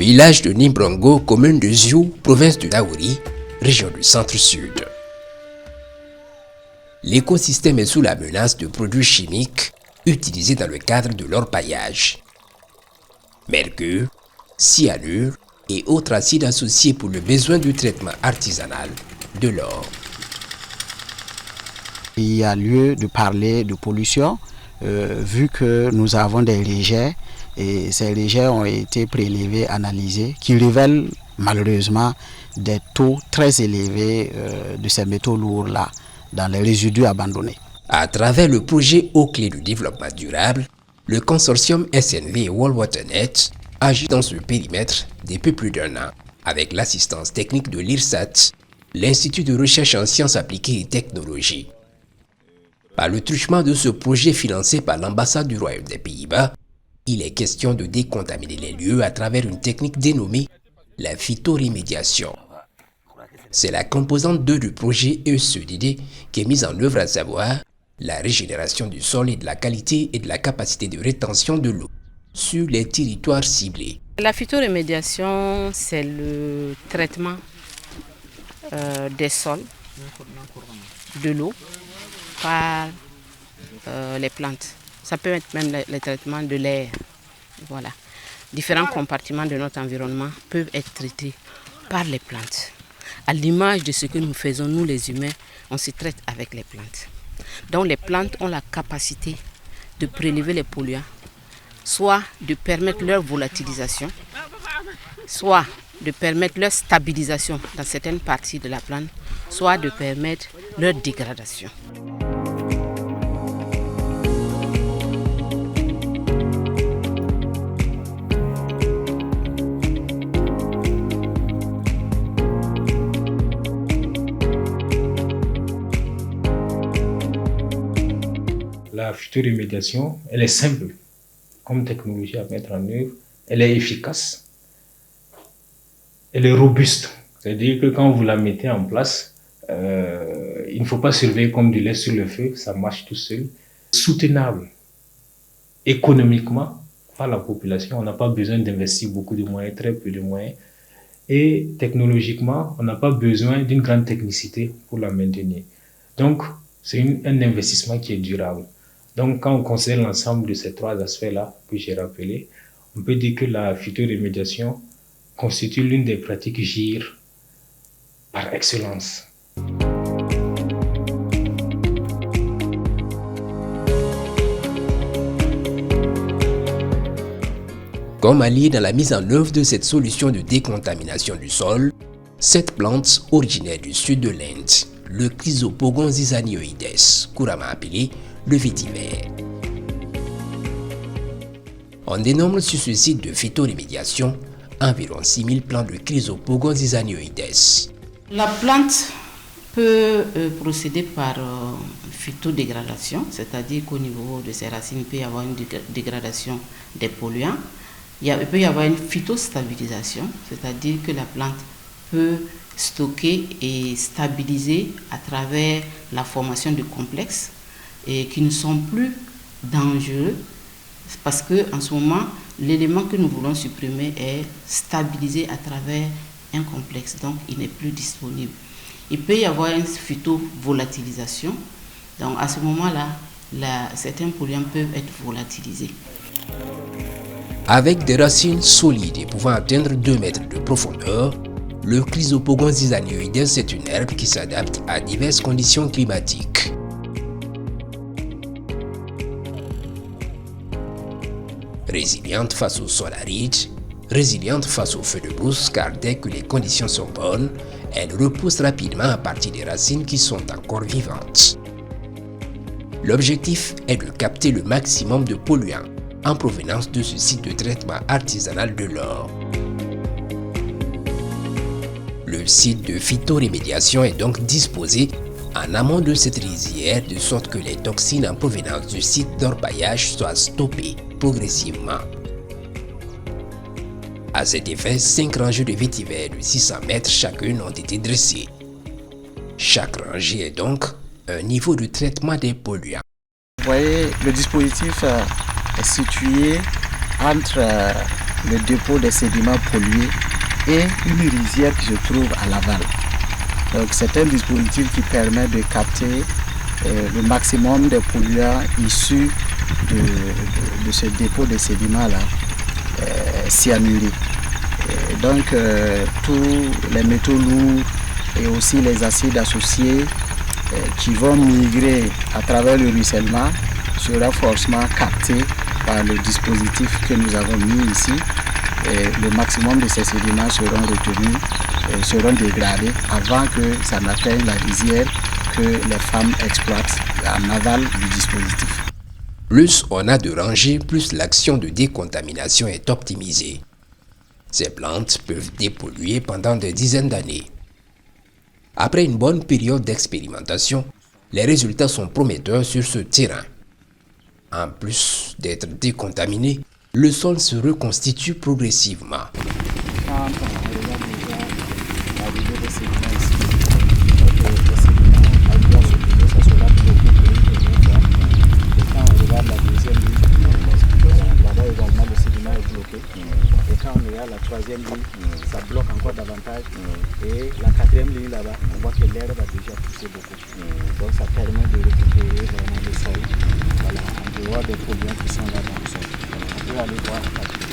village de Nimbrongo, commune de Ziou, province de Daouri, région du centre-sud. L'écosystème est sous la menace de produits chimiques utilisés dans le cadre de l'orpaillage. Mercure, cyanure et autres acides associés pour le besoin du traitement artisanal de l'or. Il y a lieu de parler de pollution vu que nous avons des rejets et ces rejets ont été prélevés, analysés, qui révèlent malheureusement des taux très élevés de ces métaux lourds-là dans les résidus abandonnés. À travers le projet Eau Clé du développement durable, le consortium SNV et WorldWaterNet agit dans ce périmètre depuis plus d'1 an avec l'assistance technique de l'IRSAT, l'Institut de recherche en sciences appliquées et technologies. Par le truchement de ce projet financé par l'ambassade du Royaume des Pays-Bas, il est question de décontaminer les lieux à travers une technique dénommée la phytorémédiation. C'est la composante 2 du projet ECDD qui est mise en œuvre, à savoir la régénération du sol et de la qualité et de la capacité de rétention de l'eau sur les territoires ciblés. La phytorémédiation, c'est le traitement des sols, de l'eau, par les plantes. Ça peut être même le traitement de l'air. Voilà. Différents compartiments de notre environnement peuvent être traités par les plantes. À l'image de ce que nous faisons, nous les humains, on se traite avec les plantes. Donc les plantes ont la capacité de prélever les polluants, soit de permettre leur volatilisation, soit de permettre leur stabilisation dans certaines parties de la plante, soit de permettre leur dégradation. La phytorémédiation, elle est simple comme technologie à mettre en œuvre, elle est efficace, elle est robuste. C'est-à-dire que quand vous la mettez en place, il ne faut pas surveiller comme du lait sur le feu, ça marche tout seul. Soutenable économiquement par la population, on n'a pas besoin d'investir beaucoup de moyens, très peu de moyens. Et technologiquement, on n'a pas besoin d'une grande technicité pour la maintenir. Donc, c'est un investissement qui est durable. Donc, quand on considère l'ensemble de ces 3 aspects-là que j'ai rappelés, on peut dire que la phytorémédiation constitue l'une des pratiques GIR par excellence. Comme allié dans la mise en œuvre de cette solution de décontamination du sol, cette plante originaire du sud de l'Inde, le Chrysopogon zizanioides, couramment appelé le vétiver. On dénombre sur ce site de phytorémédiation environ 6000 plants de Chrysopogon zizanioides. La plante peut procéder par phytodégradation, c'est-à-dire qu'au niveau de ses racines, il peut y avoir une dégradation des polluants. Il peut y avoir une phytostabilisation, c'est-à-dire que la plante peut stocker et stabiliser à travers la formation de complexes et qui ne sont plus dangereux parce qu'en ce moment, l'élément que nous voulons supprimer est stabilisé à travers un complexe, donc il n'est plus disponible. Il peut y avoir une phytovolatilisation, donc à ce moment-là, certains polluants peuvent être volatilisés. Avec des racines solides et pouvant atteindre 2 mètres de profondeur, le Chrysopogon zizanioides est une herbe qui s'adapte à diverses conditions climatiques. Résiliente face au sol aride, résiliente face au feu de brousse car dès que les conditions sont bonnes, elle repousse rapidement à partir des racines qui sont encore vivantes. L'objectif est de capter le maximum de polluants en provenance de ce site de traitement artisanal de l'or. Le site de phytorémédiation est donc disposé en amont de cette rizière de sorte que les toxines en provenance du site d'orpaillage soient stoppées progressivement. À cet effet, 5 rangées de vétivers de 600 mètres chacune ont été dressées. Chaque rangée est donc un niveau de traitement des polluants. Vous voyez, le dispositif est situé entre le dépôt des sédiments pollués et une rizière qui se trouve à l'aval. Donc c'est un dispositif qui permet de capter le maximum des polluants issus de ce dépôt de sédiments-là, cyanurés. Donc tous les métaux lourds et aussi les acides associés qui vont migrer à travers le ruissellement sera forcément capté par le dispositif que nous avons mis ici. Et le maximum de ces sédiments seront retenus, seront dégradés avant que ça n'atteigne la rizière que les femmes exploitent en aval du dispositif. Plus on a de rangées, plus l'action de décontamination est optimisée. Ces plantes peuvent dépolluer pendant des dizaines d'années. Après une bonne période d'expérimentation, les résultats sont prometteurs sur ce terrain. En plus d'être décontaminé, le sol se reconstitue progressivement. La troisième ligne, ça bloque encore davantage. Et la quatrième ligne là-bas, on voit que l'herbe a déjà poussé beaucoup. Donc ça permet de récupérer vraiment le sol. Voilà, en dehors des polluants qui sont là dans le sol. On peut aller voir la quatrième.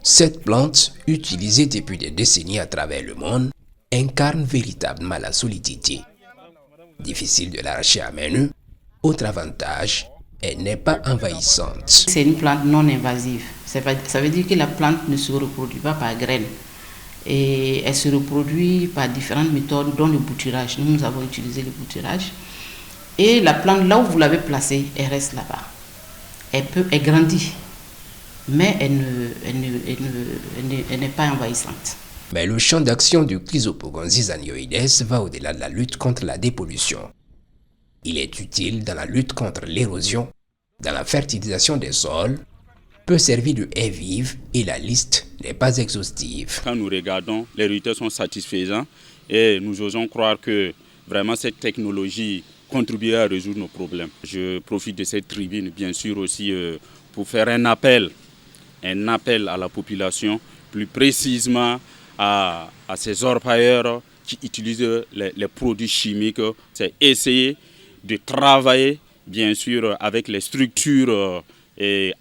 Cette plante, utilisée depuis des décennies à travers le monde, incarne véritablement la solidité. Difficile de l'arracher à main nue. Autre avantage, elle n'est pas envahissante. C'est une plante non invasive. Ça veut dire que la plante ne se reproduit pas par graines. Et elle se reproduit par différentes méthodes, dont le bouturage. Nous avons utilisé le bouturage. Et la plante, là où vous l'avez placée, elle reste là-bas. Elle grandit, mais elle n'est pas envahissante. Mais le champ d'action du Chrysopogonzis anioides va au-delà de la lutte contre la dépollution. Il est utile dans la lutte contre l'érosion, dans la fertilisation des sols, peut servir de haie vive et la liste n'est pas exhaustive. Quand nous regardons, les résultats sont satisfaisants et nous osons croire que vraiment cette technologie contribuera à résoudre nos problèmes. Je profite de cette tribune bien sûr aussi pour faire un appel à la population, plus précisément à ces orpailleurs qui utilisent les produits chimiques. C'est essayer de travailler bien sûr avec les structures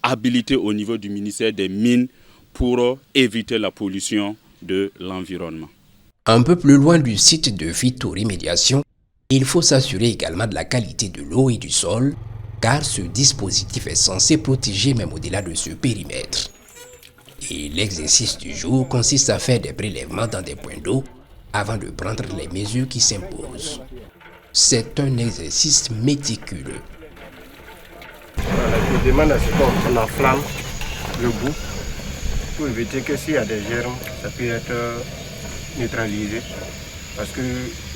habilitées au niveau du ministère des Mines pour éviter la pollution de l'environnement. Un peu plus loin du site de phytorémédiation, il faut s'assurer également de la qualité de l'eau et du sol, car ce dispositif est censé protéger même au-delà de ce périmètre. Et l'exercice du jour consiste à faire des prélèvements dans des points d'eau avant de prendre les mesures qui s'imposent. C'est un exercice méticuleux. Voilà, je demande à ce qu'on enflamme le bout pour éviter que s'il y a des germes, ça peut être neutralisé. Parce que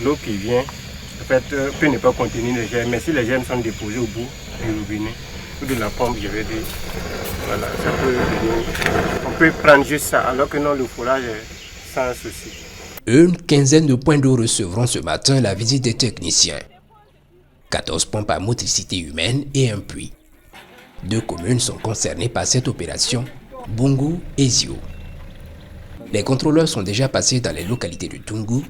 l'eau qui vient, en fait, peut ne pas contenir les germes, mais si les germes sont déposés au bout du robinet ou de la pompe, je vais dire, voilà, ça peut venir. On peut prendre juste ça, alors que non, le fourrage est sans souci. Une quinzaine de points d'eau recevront ce matin la visite des techniciens. 14 pompes à motricité humaine et un puits. 2 communes sont concernées par cette opération, Bungu et Zio. Les contrôleurs sont déjà passés dans les localités de Tungu,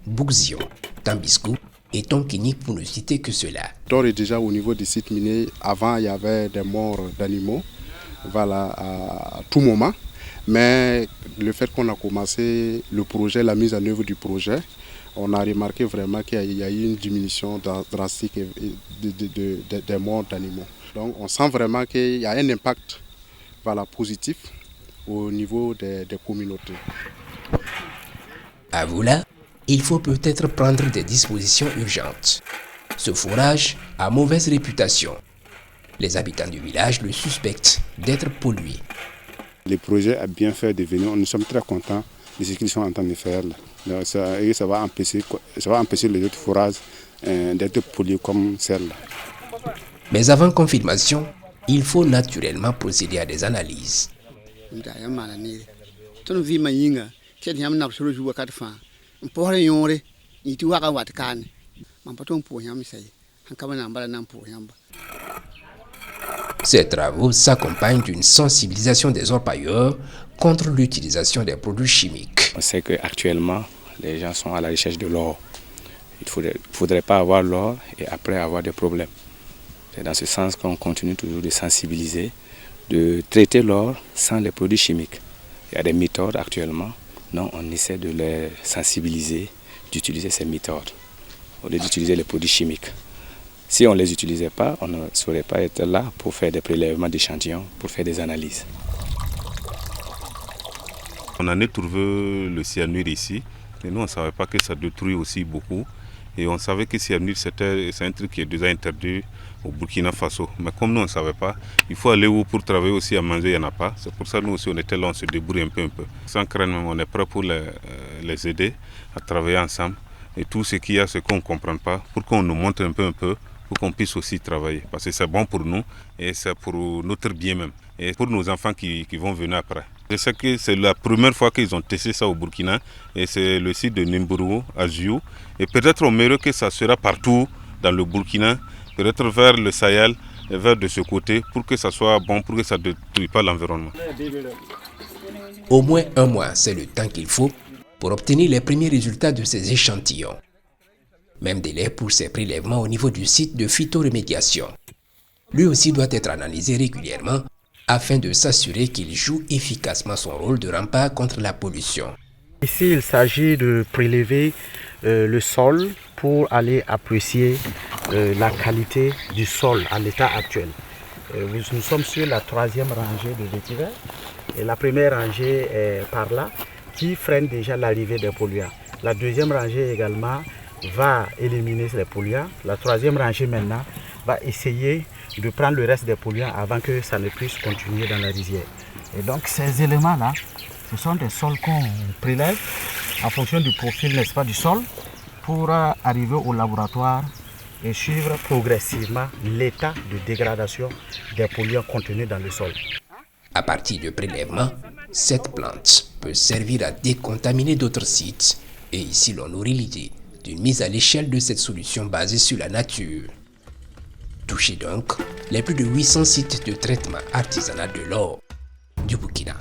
Bugzio, Tambiskou et Tonkini pour ne citer que cela. D'ores et déjà au niveau des sites miniers, avant il y avait des morts d'animaux, voilà, à tout moment. Mais le fait qu'on a commencé le projet, la mise en œuvre du projet, on a remarqué vraiment qu'il y a eu une diminution drastique des morts d'animaux. Donc on sent vraiment qu'il y a un impact, voilà, positif au niveau des communautés. À vous là, il faut peut-être prendre des dispositions urgentes. Ce fourrage a mauvaise réputation. Les habitants du village le suspectent d'être pollué. Le projet a bien fait de venir. Nous sommes très contents de ce qu'ils sont en train de faire là. Donc, ça va empêcher les autres fourrages d'être pollués comme celle-là. Mais avant confirmation, il faut naturellement procéder à des analyses. Ces travaux s'accompagnent d'une sensibilisation des orpailleurs contre l'utilisation des produits chimiques. On sait qu'actuellement, les gens sont à la recherche de l'or. Il ne faudrait pas avoir l'or et après avoir des problèmes. C'est dans ce sens qu'on continue toujours de sensibiliser, de traiter l'or sans les produits chimiques. Il y a des méthodes actuellement, non, on essaie de les sensibiliser, d'utiliser ces méthodes, au lieu d'utiliser les produits chimiques. Si on ne les utilisait pas, on ne saurait pas être là pour faire des prélèvements d'échantillons, pour faire des analyses. On en a trouvé le cyanure ici, et nous on ne savait pas que ça détruit aussi beaucoup. Et on savait que le cyanure c'est un truc qui est déjà interdit au Burkina Faso. Mais comme nous on ne savait pas, il faut aller où pour travailler aussi à manger, il n'y en a pas. C'est pour ça que nous aussi on était là, on se débrouille un peu. Sans craindre même, on est prêt pour les aider à travailler ensemble. Et tout ce qu'il y a, ce qu'on ne comprend pas, pour qu'on nous montre un peu, pour qu'on puisse aussi travailler. Parce que c'est bon pour nous et c'est pour notre bien même. Et pour nos enfants qui vont venir après. Je sais que c'est la première fois qu'ils ont testé ça au Burkina. Et c'est le site de Nimbourou, à Ziou. Et peut-être on aimerait que ça sera partout dans le Burkina. Peut-être vers le Sahel et vers de ce côté pour que ça soit bon, pour que ça ne détruise pas l'environnement. Au moins un mois, c'est le temps qu'il faut pour obtenir les premiers résultats de ces échantillons. Même délai pour ces prélèvements au niveau du site de phytoremédiation. Lui aussi doit être analysé régulièrement afin de s'assurer qu'il joue efficacement son rôle de rempart contre la pollution. Ici, il s'agit de prélever le sol pour aller apprécier la qualité du sol à l'état actuel. Nous sommes sur la troisième rangée de vétiver et la première rangée est par là qui freine déjà l'arrivée des polluants. La deuxième rangée également va éliminer les polluants. La troisième rangée maintenant va essayer de prendre le reste des polluants avant que ça ne puisse continuer dans la rizière. Et donc ces éléments-là, ce sont des sols qu'on prélève en fonction du profil, n'est-ce pas, du sol pour arriver au laboratoire et suivre progressivement l'état de dégradation des polluants contenus dans le sol. À partir de prélèvements, cette plante peut servir à décontaminer d'autres sites et ici l'on nourrit l'idée d'une mise à l'échelle de cette solution basée sur la nature. Touchez donc les plus de 800 sites de traitement artisanal de l'or du Burkina.